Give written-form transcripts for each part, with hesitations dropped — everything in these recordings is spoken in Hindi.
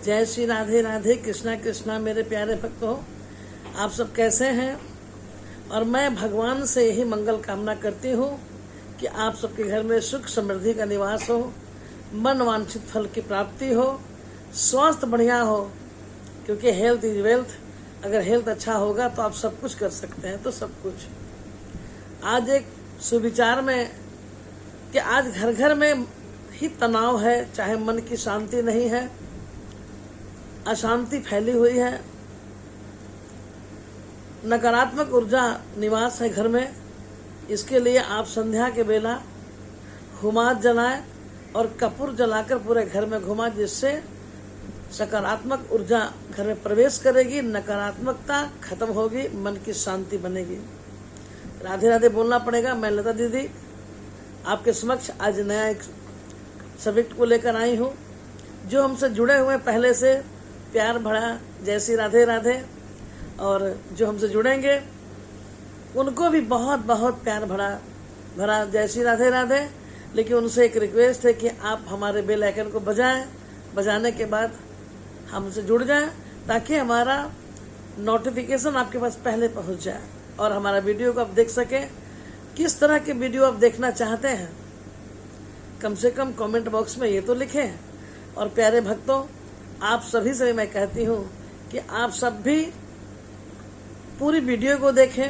जय श्री राधे राधे, कृष्णा कृष्णा। मेरे प्यारे भक्त हो, आप सब कैसे हैं? और मैं भगवान से यही मंगल कामना करती हूँ कि आप सबके घर में सुख समृद्धि का निवास हो, मन वांछित फल की प्राप्ति हो, स्वास्थ्य बढ़िया हो, क्योंकि हेल्थ इज वेल्थ। अगर हेल्थ अच्छा होगा तो आप सब कुछ कर सकते हैं। तो सब कुछ आज एक सुविचार में कि आज घर घर में ही तनाव है, चाहे मन की शांति नहीं है, अशांति फैली हुई है, नकारात्मक ऊर्जा निवास है घर में। इसके लिए आप संध्या के बेला हुमाद जलाएं और कपूर जलाकर पूरे घर में घुमा, जिससे सकारात्मक ऊर्जा घर में प्रवेश करेगी, नकारात्मकता खत्म होगी, मन की शांति बनेगी। राधे राधे बोलना पड़ेगा। मैं लता दीदी आपके समक्ष आज नया एक सब्जेक्ट को लेकर आई हूँ। जो हमसे जुड़े हुए पहले से प्यार भरा जय श्री राधे राधे, और जो हमसे जुड़ेंगे उनको भी बहुत बहुत प्यार भरा जय श्री राधे राधे। लेकिन उनसे एक रिक्वेस्ट है कि आप हमारे बेल आइकन को बजाएं, बजाने के बाद हमसे जुड़ जाएं, ताकि हमारा नोटिफिकेशन आपके पास पहले पहुंच जाए और हमारा वीडियो को आप देख सकें। किस तरह के वीडियो आप देखना चाहते हैं, कम से कम कमेंट बॉक्स में ये तो लिखें। और प्यारे भक्तों, आप सभी से मैं कहती हूँ कि आप सब भी पूरी वीडियो को देखें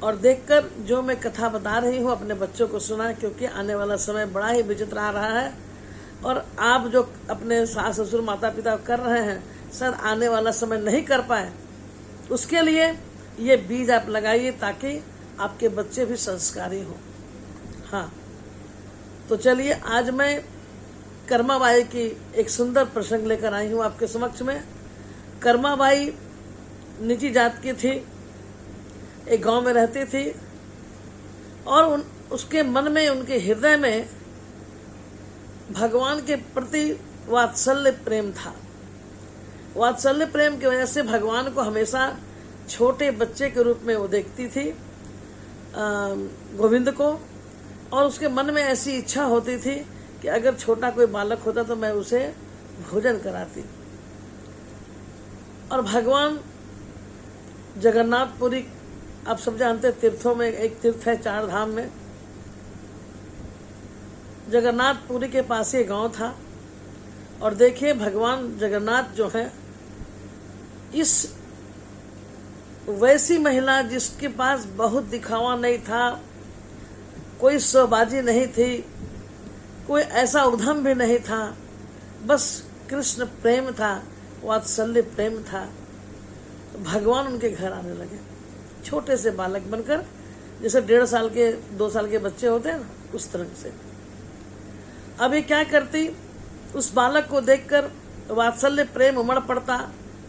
और देखकर जो मैं कथा बता रही हूँ अपने बच्चों को सुनाएं, क्योंकि आने वाला समय बड़ा ही विचित्र आ रहा है। और आप जो अपने सास ससुर माता पिता कर रहे हैं, शायद आने वाला समय नहीं कर पाए, उसके लिए ये बीज आप लगाइए ताकि आपके बच्चे भी संस्कारी हों। हाँ, तो चलिए आज मैं कर्माबाई की एक सुंदर प्रसंग लेकर आई हूँ आपके समक्ष में। कर्माबाई नीची जात की थी, एक गांव में रहती थी, और उसके मन में, उनके हृदय में भगवान के प्रति वात्सल्य प्रेम था। वात्सल्य प्रेम की वजह से भगवान को हमेशा छोटे बच्चे के रूप में वो देखती थी, गोविंद को। और उसके मन में ऐसी इच्छा होती थी कि अगर छोटा कोई बालक होता तो मैं उसे भोजन कराती। और भगवान जगन्नाथपुरी, आप सब जानते हैं, तीर्थों में एक तीर्थ है 4 धाम में, जगन्नाथपुरी के पास ये गांव था। और देखिए भगवान जगन्नाथ जो है, इस वैसी महिला जिसके पास बहुत दिखावा नहीं था, कोई शोबाजी नहीं थी, कोई ऐसा उद्यम भी नहीं था, बस कृष्ण प्रेम था, वात्सल्य प्रेम था। तो भगवान उनके घर आने लगे छोटे से बालक बनकर, जैसे 1.5 साल के 2 साल के बच्चे होते हैं ना, उस तरह से। अब ये क्या करती, उस बालक को देखकर वात्सल्य प्रेम उमड़ पड़ता,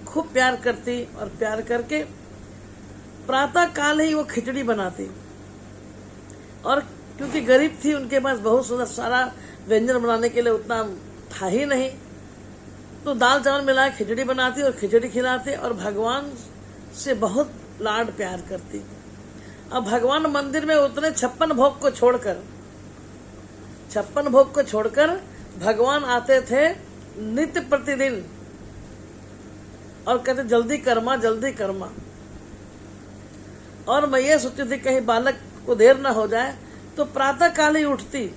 खूब प्यार करती, और प्यार करके प्रातः काल ही वो खिचड़ी बनाती। और क्योंकि गरीब थी, उनके पास बहुत सुंदर सारा व्यंजन बनाने के लिए उतना था ही नहीं, तो दाल चावल मिला खिचड़ी बनाती और खिचड़ी खिलाते, और भगवान से बहुत लाड प्यार करती। अब भगवान मंदिर में उतने 56 भोग को छोड़कर भगवान आते थे नित्य प्रतिदिन, और कहते जल्दी कर्मा। और मैं ये सोचती थी कहीं बालक को देर ना हो जाए, तो प्रातः काल ही उठती,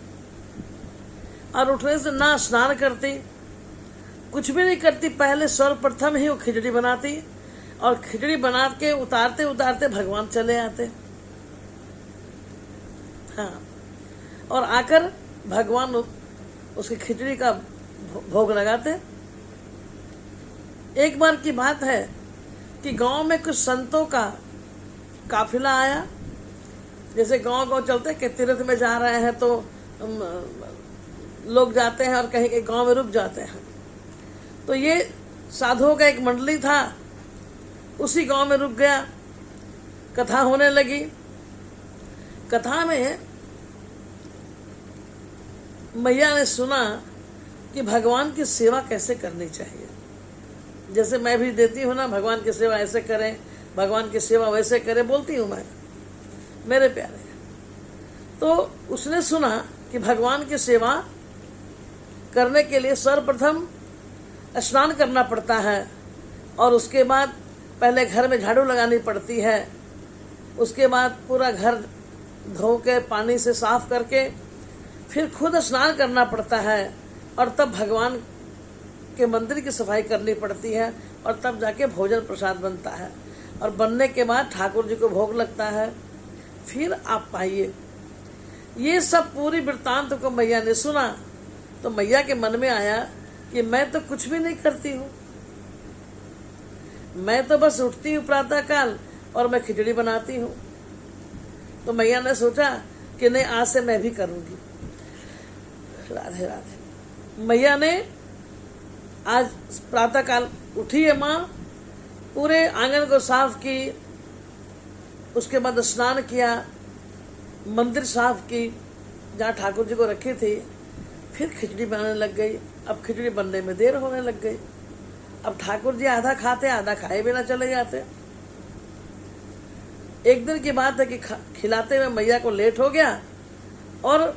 और उठने से ना स्नान करती, कुछ भी नहीं करती, पहले सर्वप्रथम ही वो खिचड़ी बनाती, और खिचड़ी बना के उतारते उतारते भगवान चले आते। हाँ, और आकर भगवान उसकी खिचड़ी का भोग लगाते। एक बार की बात है कि गांव में कुछ संतों का काफिला आया। जैसे गांव चलते कि तीर्थ में जा रहे हैं तो लोग जाते हैं और कहीं के गांव में रुक जाते हैं। तो ये साधुओं का एक मंडली था, उसी गांव में रुक गया। कथा होने लगी। कथा में मैया ने सुना कि भगवान की सेवा कैसे करनी चाहिए। जैसे मैं भी देती हूँ ना, भगवान की सेवा ऐसे करें, भगवान की सेवा वैसे करें, बोलती हूँ मैं, मेरे प्यारे। तो उसने सुना कि भगवान की सेवा करने के लिए सर्वप्रथम स्नान करना पड़ता है और उसके बाद पहले घर में झाड़ू लगानी पड़ती है, उसके बाद पूरा घर धो के पानी से साफ करके फिर खुद स्नान करना पड़ता है और तब भगवान के मंदिर की सफाई करनी पड़ती है और तब जाके भोजन प्रसाद बनता है और बनने के बाद ठाकुर जी को भोग लगता है, फिर आप पाइए। ये सब पूरी वृत्तांत को मैया ने सुना तो मैया के मन में आया कि मैं तो कुछ भी नहीं करती हूँ, मैं तो बस उठती हूँ प्रातः काल और मैं खिचड़ी बनाती हूँ। तो मैया ने सोचा कि नहीं, आज से मैं भी करूंगी। राधे राधे। मैया ने आज प्रातः काल उठी है माँ, पूरे आंगन को साफ की, उसके बाद स्नान किया, मंदिर साफ की जहाँ ठाकुर जी को रखी थी, फिर खिचड़ी बनाने लग गई। अब खिचड़ी बनने में देर होने लग गई। अब ठाकुर जी आधा खाते आधा खाए बिना चले जाते। एक दिन की बात है कि खिलाते में मैया को लेट हो गया और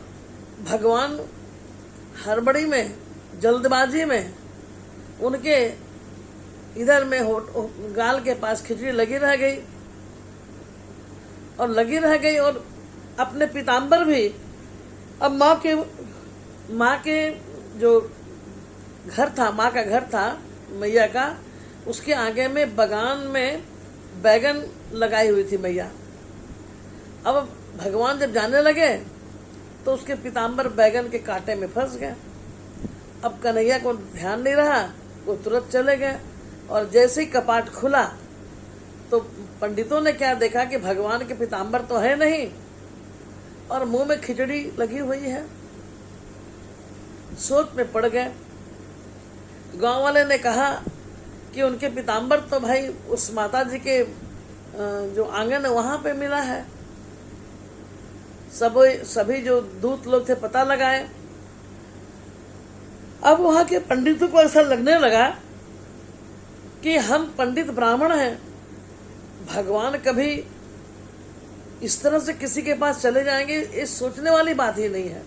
भगवान हड़बड़ी में, जल्दबाजी में उनके इधर में गाल के पास खिचड़ी लगी रह गई और अपने पीताम्बर भी, अब माँ के जो घर था, माँ का घर था मैया का, उसके आगे में बगान में बैगन लगाई हुई थी मैया। अब भगवान जब जाने लगे तो उसके पीताम्बर बैगन के कांटे में फंस गए। अब कन्हैया को ध्यान नहीं रहा, वो तुरंत चले गए और जैसे ही कपाट खुला तो पंडितों ने क्या देखा कि भगवान के पीताम्बर तो है नहीं और मुंह में खिचड़ी लगी हुई है। सोच में पड़ गए। गांव वाले ने कहा कि उनके पीताम्बर तो भाई उस माता जी के जो आंगन है वहां पे मिला है। सभी जो दूत लोग थे पता लगाए। अब वहां के पंडितों को ऐसा लगने लगा कि हम पंडित ब्राह्मण हैं, भगवान कभी इस तरह से किसी के पास चले जाएंगे, इस सोचने वाली बात ही नहीं है।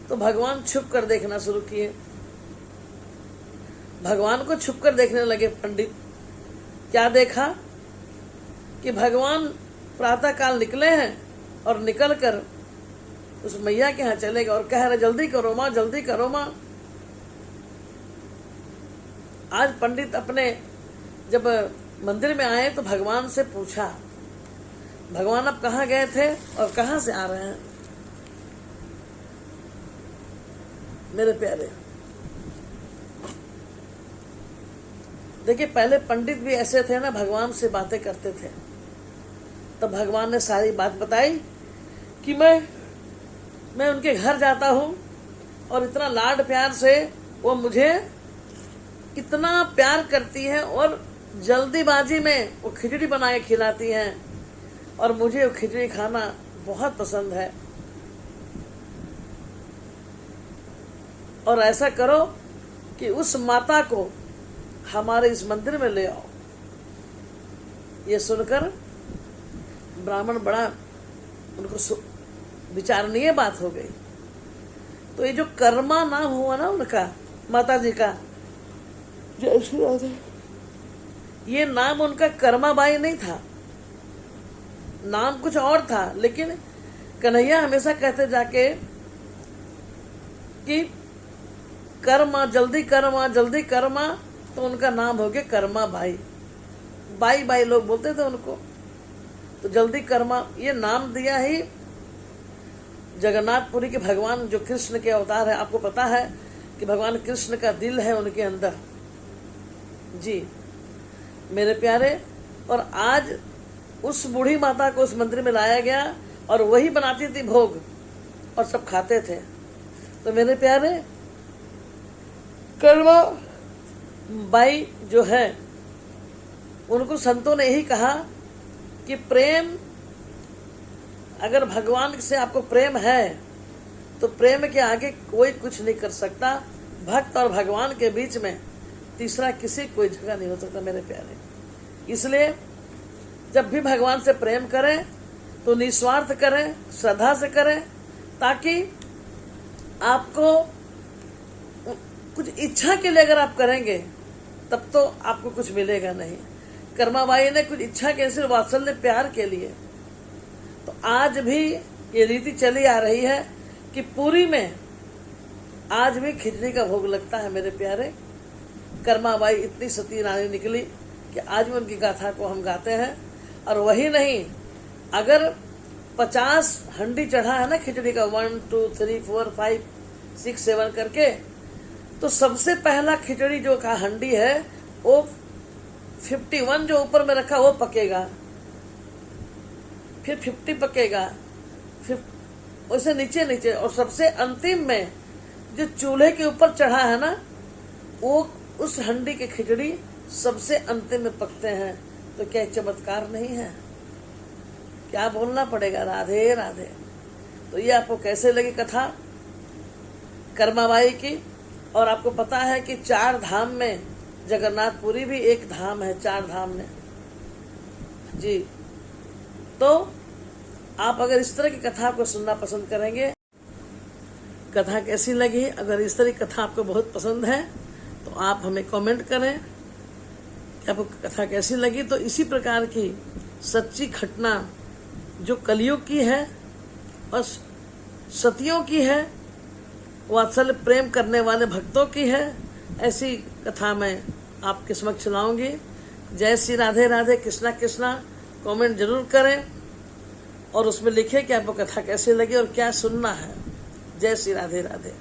तो भगवान छुप कर देखना शुरू किए। भगवान को छुप कर देखने लगे पंडित। क्या देखा कि भगवान प्रातः काल निकले हैं और निकल कर उस मैया के यहाँ चले गए और कह रहे जल्दी करो माँ, जल्दी करो माँ। आज पंडित अपने जब मंदिर में आए तो भगवान से पूछा, भगवान अब कहाँ गए थे और कहाँ से आ रहे हैं? मेरे प्यारे, देखिए पहले पंडित भी ऐसे थे ना, भगवान से बातें करते थे। तब भगवान ने सारी बात बताई कि मैं उनके घर जाता हूँ और इतना लाड प्यार से वो मुझे इतना प्यार करती है और जल्दीबाजी में वो खिचड़ी बना के खिलाती हैं और मुझे वो खिचड़ी खाना बहुत पसंद है। और ऐसा करो कि उस माता को हमारे इस मंदिर में ले आओ। ये सुनकर ब्राह्मण बड़ा उनको विचारणीय बात हो गई। तो ये जो कर्मा नाम हुआ ना उनका, माता जी का, जय श्री राधे, ये नाम उनका कर्माबाई नहीं था, नाम कुछ और था। लेकिन कन्हैया हमेशा कहते जाके कि कर्मा, जल्दी कर्मा, जल्दी कर्मा, तो उनका नाम हो गया कर्मा बाई। बाई बाई लोग बोलते थे उनको। तो जल्दी कर्मा ये नाम दिया ही जगन्नाथपुरी के भगवान जो कृष्ण के अवतार है। आपको पता है कि भगवान कृष्ण का दिल है उनके अंदर। जी मेरे प्यारे, और आज उस बूढ़ी माता को उस मंदिर में लाया गया और वही बनाती थी भोग और सब खाते थे। तो मेरे प्यारे, कर्मा बाई जो है उनको संतों ने यही कहा कि प्रेम, अगर भगवान से आपको प्रेम है तो प्रेम के आगे कोई कुछ नहीं कर सकता। भक्त और भगवान के बीच में तीसरा किसी कोई जगह नहीं हो सकता मेरे प्यारे। इसलिए जब भी भगवान से प्रेम करें तो निस्वार्थ करें, श्रद्धा से करें, ताकि आपको कुछ इच्छा के लिए अगर आप करेंगे तब तो आपको कुछ मिलेगा नहीं। कर्माबाई ने कुछ इच्छा के सिर्फ वात्सल्य प्यार के लिए। तो आज भी ये रीति चली आ रही है कि पुरी में आज भी खिचड़ी का भोग लगता है मेरे प्यारे। कर्माबाई इतनी सती रानी निकली कि आज भी उनकी गाथा को हम गाते हैं। और वही नहीं, अगर 50 हंडी चढ़ा है ना खिचड़ी का, 1 2 3 4 5 6 7 करके, तो सबसे पहला खिचड़ी जो का हंडी है वो 51 जो ऊपर में रखा वो पकेगा, फिर 50 पकेगा, फिर वैसे नीचे नीचे, और सबसे अंतिम में जो चूल्हे के ऊपर चढ़ा है ना, वो उस हंडी की खिचड़ी सबसे अंतिम में पकते हैं। तो क्या चमत्कार नहीं है? क्या बोलना पड़ेगा, राधे राधे। तो ये आपको कैसे लगी कथा कर्माबाई की? और आपको पता है कि 4 धाम में जगन्नाथपुरी भी एक धाम है, 4 धाम में जी। तो आप अगर इस तरह की कथा को सुनना पसंद करेंगे, कथा कैसी लगी? अगर इस तरह की कथा आपको बहुत पसंद है तो आप हमें कमेंट करें कि आपको कथा कैसी लगी। तो इसी प्रकार की सच्ची घटना जो कलयुग की है और सतियों की है, वात्सल्य प्रेम करने वाले भक्तों की है, ऐसी कथा मैं आपके समक्ष लाऊंगी। जय श्री राधे राधे, कृष्णा कृष्णा। कमेंट जरूर करें और उसमें लिखें कि आपको कथा कैसी लगी और क्या सुनना है। जय श्री राधे राधे।